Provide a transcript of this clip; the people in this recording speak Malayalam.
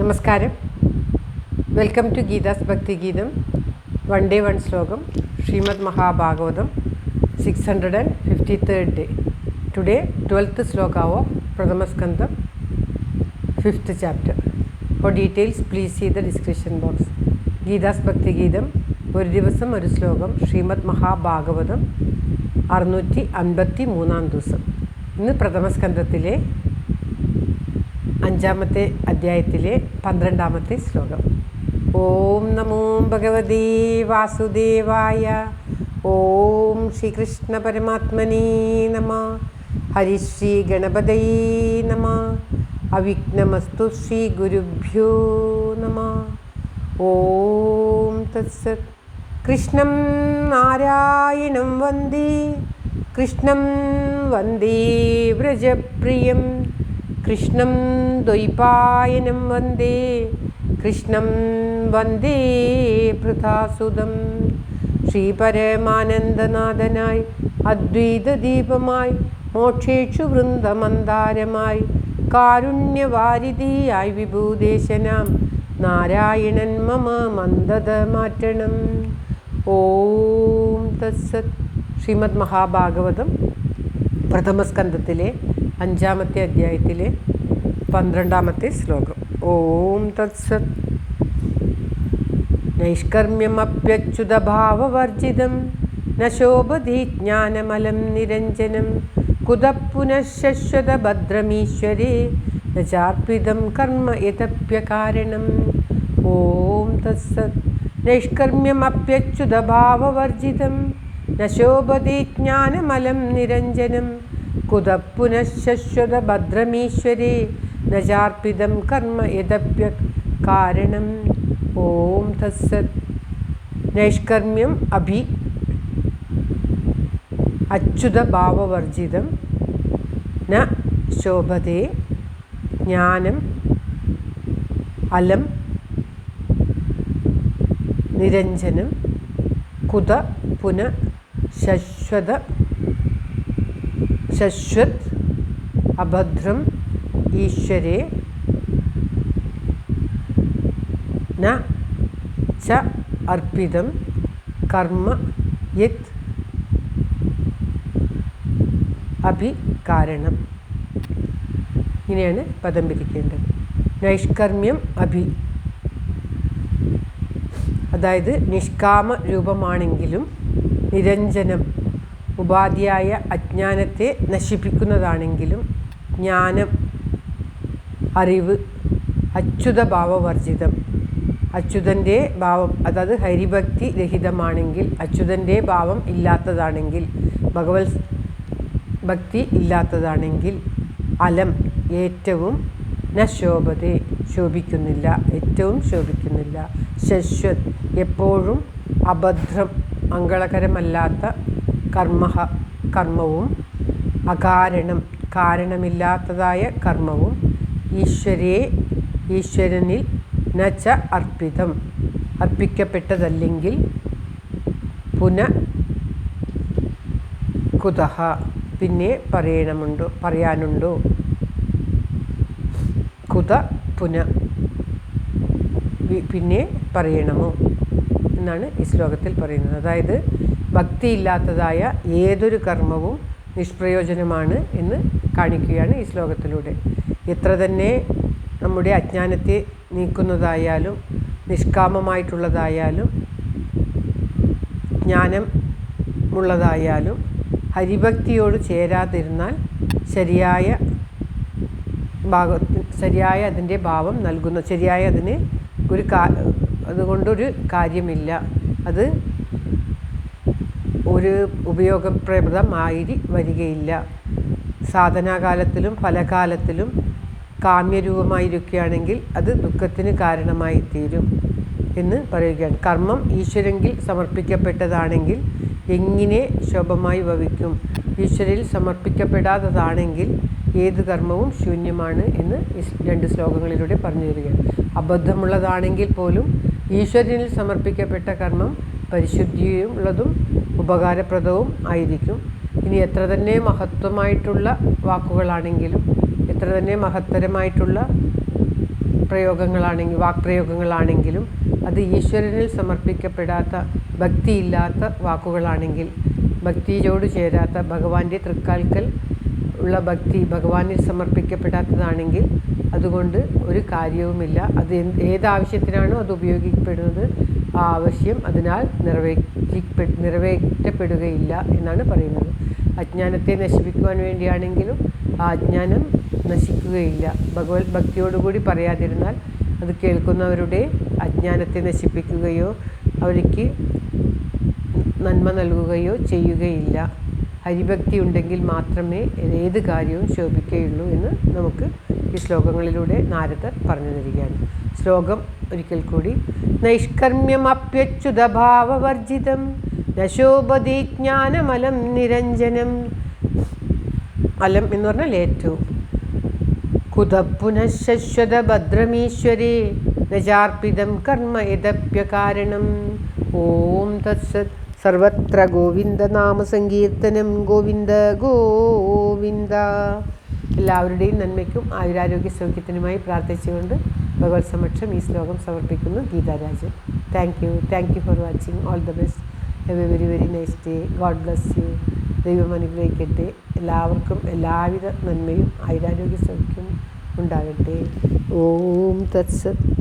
നമസ്കാരം. വെൽക്കം ടു ഗീതാസ് ഭക്തി ഗീതം. വൺ ഡേ വൺ ശ്ലോകം. Shrimad Mahabhagavatam 653rd day. Today 12th sloka of Prathama Skandam 5th chapter. For details please see the description box. Geetha's ഭക്തി ഗീതം ഒരു ദിവസം ഒരു ശ്ലോകം. ശ്രീമദ് മഹാഭാഗവതം 653 ദിവസം. ഇന്ന് പ്രഥമസ്കന്ധത്തിലെ 5ാമത്തെ അധ്യായത്തിലെ 12ാമത്തെ ശ്ലോകം. ഓം നമോ ഭഗവതേ വാസുദേവായ. ഓം ശ്രീകൃഷ്ണ പരമാത്മനേ നമഃ. ഹരിശ്രീ ഗണപതയേ നമഃ. അവിഘ്നമസ്തു ശ്രീ ഗുരുഭ്യോ നമഃ. ഓം തത്സത്. കൃഷ്ണം നാരായണം വന്ദേ. കൃഷ്ണം വന്ദേ വ്രജപ്രിയം. കൃഷ്ണം ദ്വൈപായനം വന്ദേ. കൃഷ്ണം വന്ദേ പൃഥാസുതം. ശ്രീപരമാനന്ദനാഥനായി അദ്വൈതദീപമായി മോക്ഷേക്ഷു വൃന്ദമന്ദാരമായി കാരുണ്യവാരിധിയായി വിഭൂദേശനാം നാരായണൻ മമ മന്ദത മാറ്റണം. ഓം തത്സത്. ശ്രീമദ് മഹാഭാഗവതം പ്രഥമസ്കന്ധത്തിലെ 5ാമത്തെ അധ്യായത്തിലെ 12ാമത്തെ ശ്ലോകം. ഓം തത്സത്. നൈഷ്കർമ്മ്യമപ്യച്യുതഭാവവർജിതം ന ശോഭതി ജ്ഞാനമലം നിരഞ്ജനം കുതഃ പുനഃ ശശ്വതഭദ്രമീശ്വരേ ന ചാർപ്പിതം കർമ്മ യതപ്യകാരണം. ഓം തത്സത്. നൈഷ്കർമ്മ്യമപ്യച്യുതഭാവവർജിതം ന ശോഭതി ജ്ഞാനമലം നിരഞ്ജനം കുതഃ പുനഃ ശശ്വതഭദ്രമീശ്വരേ ന ചാർപ്പിതം കർമ്മ യതപ്യകാരണം. ഓം തത്സത്. നൈഷ്കർമ്മ്യം അച്യുതഭാവവർജിതം ന ശോഭതേ ജ്ഞാനം അലം നിരഞ്ജനം കുത പുനഃ ശശ്വത് അഭദ്രം ഈശ്വരേ ന ച അർപ്പിതം കർമ്മ യത് അഭികാരണം. ഇങ്ങനെയാണ് പദം പിരിക്കേണ്ടത്. നൈഷ്കർമ്മ്യം അതായത് നിഷ്കാമ രൂപമാണെങ്കിലും നിരഞ്ജനം ഉപാധിയായ അജ്ഞാനത്തെ നശിപ്പിക്കുന്നതാണെങ്കിലും ജ്ഞാനം അറിവ് അച്യുതഭാവവർജിതം അച്യുതൻ്റെ ഭാവം അതായത് ഹരിഭക്തി രഹിതമാണെങ്കിൽ അച്യുതൻ്റെ ഭാവം ഇല്ലാത്തതാണെങ്കിൽ ഭഗവത് ഭക്തി ഇല്ലാത്തതാണെങ്കിൽ അലം ഏറ്റവും ന ശോഭതേ ശോഭിക്കുന്നില്ല ഏറ്റവും ശോഭിക്കുന്നില്ല ശശ്വത് എപ്പോഴും അഭദ്രം മംഗളകരമല്ലാത്ത കർമ്മവും അകാരണം കാരണമില്ലാത്തതായ കർമ്മവും ഈശ്വരനിൽ ന ച അർപ്പിതം അർപ്പിക്കപ്പെട്ടതല്ലെങ്കിൽ പുനഃ കുതഃ പിന്നെ പറയാനുണ്ടോ കുത പുനഃ പിന്നെ പറയണമോ എന്നാണ് ഈ ശ്ലോകത്തിൽ പറയുന്നത്. അതായത് ഭക്തിയില്ലാത്തതായ ഏതൊരു കർമ്മവും നിഷ്പ്രയോജനമാണ് എന്ന് കാണിക്കുകയാണ് ഈ ശ്ലോകത്തിലൂടെ. എത്ര തന്നെ നമ്മുടെ അജ്ഞാനത്തെ നീക്കുന്നതായാലും നിഷ്കാമമായിട്ടുള്ളതായാലും ജ്ഞാനമുള്ളതായാലും ഹരിഭക്തിയോട് ചേരാതിരുന്നാൽ ശരിയായ അതിൻ്റെ ഭാവം നൽകുന്നു. ശരിയായ അതിന് അതുകൊണ്ടൊരു കാര്യമില്ല. അത് ഒരു ഉപയോഗപ്രദമായി വരികയില്ല. സാധനാകാലത്തിലും ഫലകാലത്തിലും കാമ്യരൂപമായിരിക്കുകയാണെങ്കിൽ അത് ദുഃഖത്തിന് കാരണമായി തീരും എന്ന് പറയുകയാണ്. കർമ്മം ഈശ്വരങ്കിൽ സമർപ്പിക്കപ്പെട്ടതാണെങ്കിൽ എങ്ങനെ ശോഭമായി ഭവിക്കും? ഈശ്വരയിൽ സമർപ്പിക്കപ്പെടാത്തതാണെങ്കിൽ ഏത് കർമ്മവും ശൂന്യമാണ് എന്ന് ഈ 2 ശ്ലോകങ്ങളിലൂടെ പറഞ്ഞു തരികയാണ്. അബദ്ധമുള്ളതാണെങ്കിൽ പോലും ഈശ്വരനിൽ സമർപ്പിക്കപ്പെട്ട കർമ്മം പരിശുദ്ധിയുള്ളതും ഉപകാരപ്രദവും ആയിരിക്കും. ഇനി എത്ര തന്നെ മഹത്വമായിട്ടുള്ള വാക്കുകളാണെങ്കിലും എത്ര തന്നെ മഹത്തരമായിട്ടുള്ള വാക്പ്രയോഗങ്ങളാണെങ്കിലും അത് ഈശ്വരനിൽ സമർപ്പിക്കപ്പെടാത്ത, ഭക്തിയില്ലാത്ത വാക്കുകളാണെങ്കിൽ, ഭക്തിയോട് ചേരാത്ത, ഭഗവാന്റെ തൃക്കാൽക്കൽ ഉള്ള ഭക്തി ഭഗവാനിൽ സമർപ്പിക്കപ്പെടാത്തതാണെങ്കിൽ അതുകൊണ്ട് ഒരു കാര്യവുമില്ല. അത് ഏതാവശ്യത്തിനാണോ അത് ഉപയോഗിക്കപ്പെടുന്നത് ആ ആവശ്യം അതിനാൽ നിറവേറ്റപ്പെടുകയില്ല എന്നാണ് പറയുന്നത്. അജ്ഞാനത്തെ നശിപ്പിക്കുവാൻ വേണ്ടിയാണെങ്കിലും ആ അജ്ഞാനം നശിക്കുകയില്ല. ഭഗവത് ഭക്തിയോടുകൂടി പറയാതിരുന്നാൽ അത് കേൾക്കുന്നവരുടെ അജ്ഞാനത്തെ നശിപ്പിക്കുകയോ അവർക്ക് നന്മ നൽകുകയോ ചെയ്യുകയില്ല. ഹരിഭക്തി ഉണ്ടെങ്കിൽ മാത്രമേ ഏത് കാര്യവും ശോഭിക്കുകയുള്ളൂ എന്ന് നമുക്ക് ഈ ശ്ലോകങ്ങളിലൂടെ നാരദർ പറഞ്ഞു തരികയാണ്. ശ്ലോകം ഒരിക്കൽ കൂടി. നൈഷ്കർമ്മ്യമപ്യച്യുതഭാവവർജിതം നശോഭതി ജ്ഞാനമലം നിരഞ്ജനം. അലം എന്ന് പറഞ്ഞാൽ ഏറ്റവും. കുതഃപുനഃശശ്വത ഭദ്രമീശ്വരേ നചാർപ്പിതം കർമ്മ യദപ്യകാരണം. ഓം തത്സത്. സർവത്ര ഗോവിന്ദനാമസങ്കീർത്തനം. ഗോവിന്ദ ഗോവിന്ദ. എല്ലാവരുടെയും നന്മയ്ക്കും ആയുരാരോഗ്യ സൗഖ്യത്തിനുമായി പ്രാർത്ഥിച്ചുകൊണ്ട് ഭഗവത് സമക്ഷം ഈ ശ്ലോകം സമർപ്പിക്കുന്നു. Geetha Rajan. Thank you for watching. All the best. Have A very very nice day. God bless you. ദൈവം അനുഗ്രഹിക്കട്ടെ. എല്ലാവർക്കും എല്ലാവിധ നന്മയും ആയുരാരോഗ്യ സൗഖ്യവും ഉണ്ടാകട്ടെ. ഓം തത്സത്.